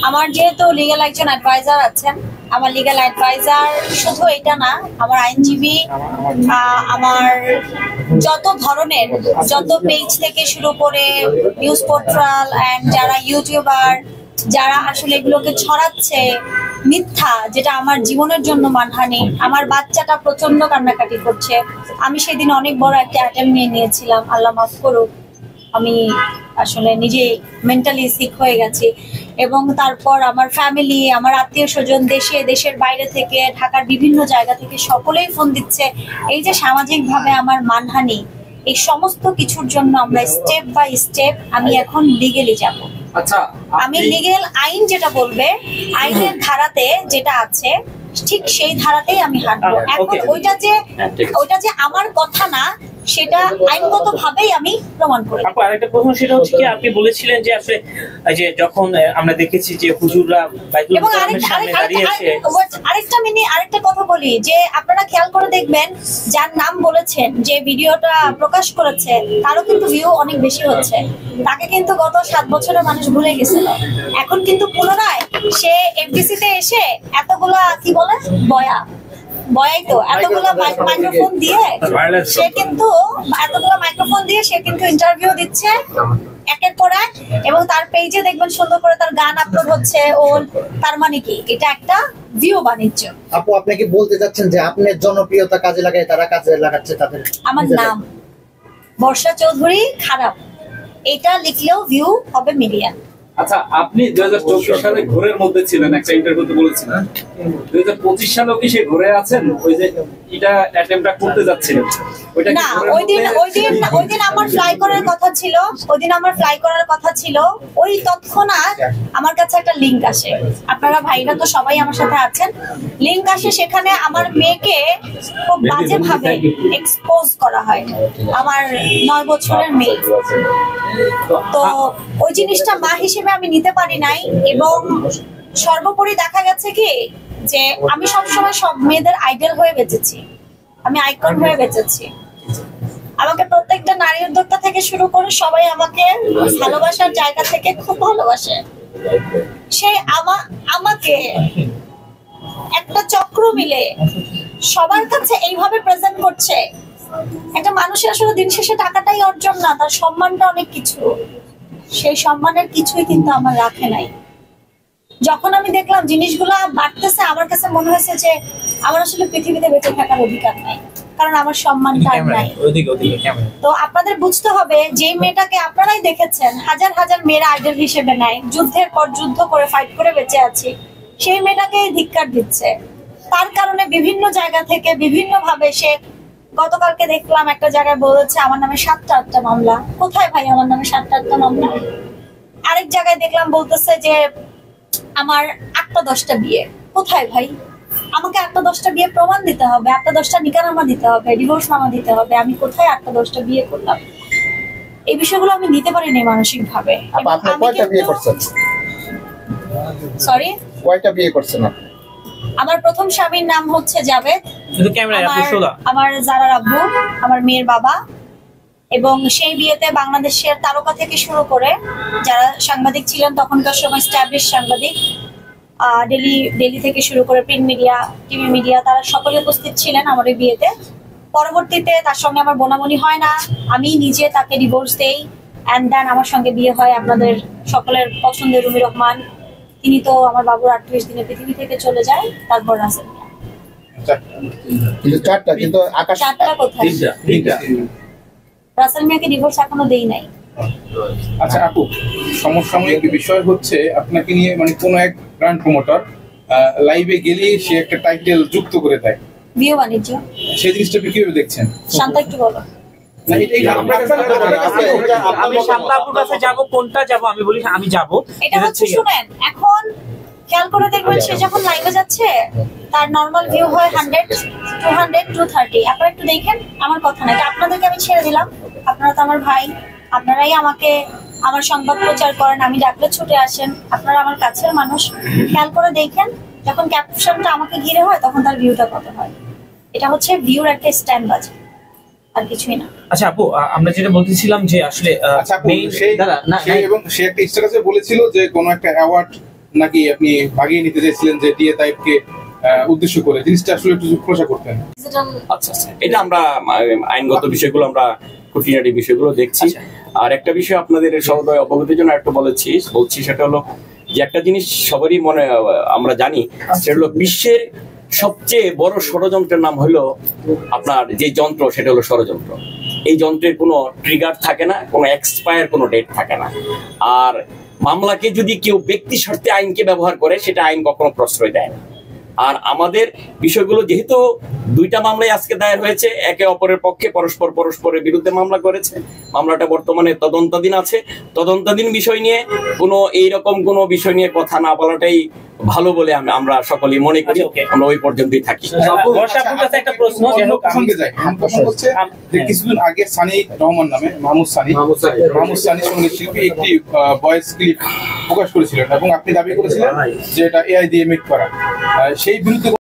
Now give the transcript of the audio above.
আমার যেহেতু লিগ্যাল একজন অ্যাডভাইজার আছেন, আমার লিগ্যাল অ্যাডভাইজার শুধু এটা না, আমার আইনজীবী, আমার যত ধরনের যত পেজ থেকে শুরু করে নিউজ পোর্টাল অ্যান্ড যারা ইউটিউবার যারা আসলে এগুলোকে ছড়াচ্ছে মিথ্যা, যেটা আমার জীবনের জন্য মানহানি। আমার বাচ্চাটা প্রচন্ড কান্নাকাটি করছে। আমি সেদিন অনেক বড় একটা অ্যাটেম্প নিয়ে নিয়েছিলাম, আল্লাহ মাফ করুক। আমি আসলে নিজে মেন্টালি সিক হয়ে গেছি। এবং তারপর আমার ফ্যামিলি, আমার আত্মীয় স্বজন, দেশের বাইরে থেকে, ঢাকার বিভিন্ন জায়গা থেকে সকলেই ফোন দিচ্ছে। এই যে সামাজিকভাবে আমার মানহানি, এই সমস্ত কিছুর জন্য আমরা স্টেপ বাই স্টেপ আমি এখন লিগেলি যাব। আচ্ছা, আমি লিগেল আইন যেটা বলবে, আইনের ধারাতে যেটা আছে ঠিক সেই ধারাতেই আমি হাঁটবো। এখন ওইটা যে আমার কথা না, সেটা আইনগত ভাবেই আমি প্রমাণ করি। আপু আরেকটা প্রশ্ন, সেটা হচ্ছে কি আপনি বলেছিলেন যে আসলে যে যখন আমরা দেখেছি যে হুজুররা বাইতুল মুকাররমের সামনে দাঁড়িয়েছে। আরেকটা কথা বলি যে আপনারা খেয়াল করে দেখবেন, যার নাম বলেছেন, যে ভিডিওটা প্রকাশ করেছে, তারও কিন্তু ভিউ অনেক বেশি হচ্ছে। তাকে কিন্তু গত 7 বছরে মানুষ ভুলে গেছিল। এখন কিন্তু পুনরায় সে এফডিসিতে এসে এতগুলা কি বলে বয়াই তো এতগুলা মাইক্রোফোন দিয়ে সে কিন্তু ইন্টারভিউ দিচ্ছে একের পর এক, এবং তার পেজে দেখবেন সুন্দর করে তার গান আপলোড হচ্ছে। তার মানে কি, এটা একটা ভিউ বাণিজ্য। আপু আপনি কি বলতে চাচ্ছেন যে আপনার জনপ্রিয়তা কাজে লাগায় তারা কাজে লাগাচ্ছে তাদের? আমার নাম বর্ষা চৌধুরী খারাপ, এটা লিখলেও ভিউ হবে মিলিয়ন। আচ্ছা, আপনি 2024 সালে ঘোরের মধ্যে ছিলেন, একটা ইন্টারভিউতে বলেছিলেন। 2025 সালেও কি সেই ঘোরে আছেন? ওই যে এটা অ্যাটেম্পটা করতে যাচ্ছিলেন, ওইটা কি? না, ওইদিন আমার ফ্লাই করার কথা ছিল। ওই তৎক্ষণাৎ আমার কাছে একটা লিংক আসে। আপনারা ভাইরা তো সবাই আমার সাথে আছেন। লিংক আসে, সেখানে আমার মেয়েকে খুব বাজেভাবে এক্সপোজ করা হয়, আমার 9 বছরের মেয়ে। তো ওই জিনিসটা মা হিসেবে আমি নিতে পারি নাই। এবং সর্বোপরি দেখা গেছে কি, যে আমি সবসময় সব মেয়েদের আইডল হয়ে বেঁচেছি, আমি আইকন হয়ে বেঁচেছি। আমাকে প্রত্যেকটা নারী উদ্যোক্তা থেকে শুরু করে সবাই আমাকে ভালোবাসার জায়গা থেকে খুব ভালোবাসে। সেই আমাকে একটা চক্র মিলে সবার কাছে এইভাবে প্রেজেন্ট করছে। একটা মানুষের আসলে দিন শেষে টাকাটাই অর্জন না, তার সম্মানটা অনেক কিছু। সেই সম্মানের কিছুই কিন্তু আমার রাখে নাই। যখন আমি দেখলাম জিনিসগুলা বাড়তেছে, আমার কাছে মনে হয়েছে যে আমার আসলে পৃথিবীতে বেঁচে থাকার অধিকার নাই, কারণ আমার সম্মানটা নাই। তো আপনাদের বুঝতে হবে, যে মেয়েটাকে আপনারাই দেখেছেন হাজার হাজার মেয়েরা আইডল হিসেবে নেয়, যুদ্ধের পর যুদ্ধ করে ফাইট করে বেঁচে আছি, সেই মেয়েটাকে ধিক্কার দিচ্ছে। তার কারণে বিভিন্ন জায়গা থেকে বিভিন্ন ভাবে সে, গতকালকে দেখলাম একটা জায়গায় বলেছে আমার নামে 7টা মামলা। কোথায় ভাই আমার নামে 7টা মামলা? আরেক জায়গায় দেখলাম বলতেছে যে আমার 8টা-10টা বিয়ে। কোথায় ভাই? আমাকে 8টা-10টা বিয়ে প্রমাণ দিতে হবে, 8টা-10টা নিকানামা দিতে হবে, ডিভোর্স নামা দিতে হবে। আমি কোথায় 8টা-10টা বিয়ে করলাম? এই বিষয়গুলো আমি নিতে পারিনি মানসিক ভাবে। সরি, কয়টা বিয়ে করছেন? আমার প্রথম স্বামীর নাম হচ্ছে জাভেদ, আমার জারার আব্বু, আমার মেয়ের বাবা। এবং সেই বিয়েতে বাংলাদেশের তারকা থেকে শুরু করে যারা সাংবাদিক ছিলেন তখনকার সময়, স্ট্যাবলিশ সাংবাদিক, ডেলি থেকে শুরু করে প্রিন্ট মিডিয়া, টিভি মিডিয়া, তারা সকলে উপস্থিত ছিলেন আমার এই বিয়েতে। পরবর্তীতে তার সঙ্গে আমার বোনাবনি হয় না, আমি নিজে তাকে ডিভোর্স দেই, অ্যান্ড দেন আমার সঙ্গে বিয়ে হয় আপনাদের সকলের পছন্দের রুমি রহমান। তিনি তো আমার বাবুর 38 দিনে পৃথিবী থেকে চলে যায়। তারপর রাসেল মিয়া। চারটা কোথায়? রাসেল মিয়াকে ডিভোর্স এখনো দেই নাই। আচ্ছা আপু, সমসাময়িক বিষয় হচ্ছে আপনাকে নিয়ে, মানে কোন এক ব্র্যান্ড প্রমোটার লাইভে গেলে সে একটা টাইটেল যুক্ত করে দেয়, ভিউ বাণিজ্য। সেই জিনিসটা আপনি কিভাবে দেখছেন? শান্তা একটু বলো। আমি শান্তাপুর কাছে যাব, কোনটা যাব? আমি বলি আমি যাব। এটা হচ্ছে, শুনেন, এখন খেয়াল করে দেখবেন, সে যখন লাইভে যাচ্ছে তার নরমাল ভিউ হয় 100, 200, 230। আপনারা একটু দেখেন, আমার কথা না, এটা আপনাদেরকে আমি ছেড়ে দিলাম। আপনারা তো আমার ভাই, আপনারাই আমাকে আমার সংবাদ প্রচার করেন, আমি ডাকলে ছুটে আসেন, আপনারা আমার কাছের মানুষ। খেয়াল করে দেখেন, যখন ক্যাপশনটা আমাকে ঘিরে হয় তখন তার ভিউটা কত হয়। এটা হচ্ছে ভিউর একটা স্ট্যান্ড বাজে, আর কিছুই না। আচ্ছা আপু, আমরা যেটা বলতেছিলাম যে আসলে সে একটা স্ট্যাটাসে বলেছিল যে কোনো একটা অ্যাওয়ার্ড নাকি আপনি ভাগিয়ে নিতে চাইছিলেন যে টিএ তাইবকে উদ্দেশ্য করে? জিনিসটা আসলে একটু খোলাসা করতেন। আচ্ছা আচ্ছা, এটা আমরা আইনগত বিষয়গুলো আমরা খুঁটিনাটি বিষয়গুলো দেখছি। আর একটা বিষয় আপনাদের সহদয় অবগতির জন্য একটা বলছি, সেটা হলো যে একটা জিনিস সবারই মনে আমরা জানি, সেটা হলো বিশ্বের সবচেয়ে বড় ষড়যন্ত্রের নাম হলো আপনার যে যন্ত্র, সেটা হলো ষড়যন্ত্র। এই যন্ত্রের কোনো ট্রিগার থাকে না, কোনো এক্সপায়ার কোনো ডেট থাকে না। আর মামলাকে যদি কেউ ব্যক্তি স্বার্থে আইনকে ব্যবহার করে, সেটা আইন কখনো প্রশ্রয় দেয় না। আর আমাদের বিষয়গুলো যেহেতু দুইটা মামলাই আজকে দায়ের হয়েছে, একে অপরের পক্ষে পরস্পরের বিরুদ্ধে মামলা করেছে, মামলাটা বর্তমানে তদন্তাধীন আছে। তদন্তাধীন বিষয় নিয়ে কোনো এইরকম কোনো বিষয় নিয়ে কথা না বলাটাই ভালো বলে আমরা সকলেই মনে করি। আমরা ওই পর্যন্তই থাকি। একটা প্রশ্ন কিছুদিন আগে সানি রহমান নামে মাহমুদ সানি সঙ্গীত শিল্পী একটি ভয়েস ক্লিপ প্রকাশ করেছিলেন এবং আপনি দাবি করেছিলেন যে এটা এআই দিয়ে মেক করা। সেই বিরুদ্ধে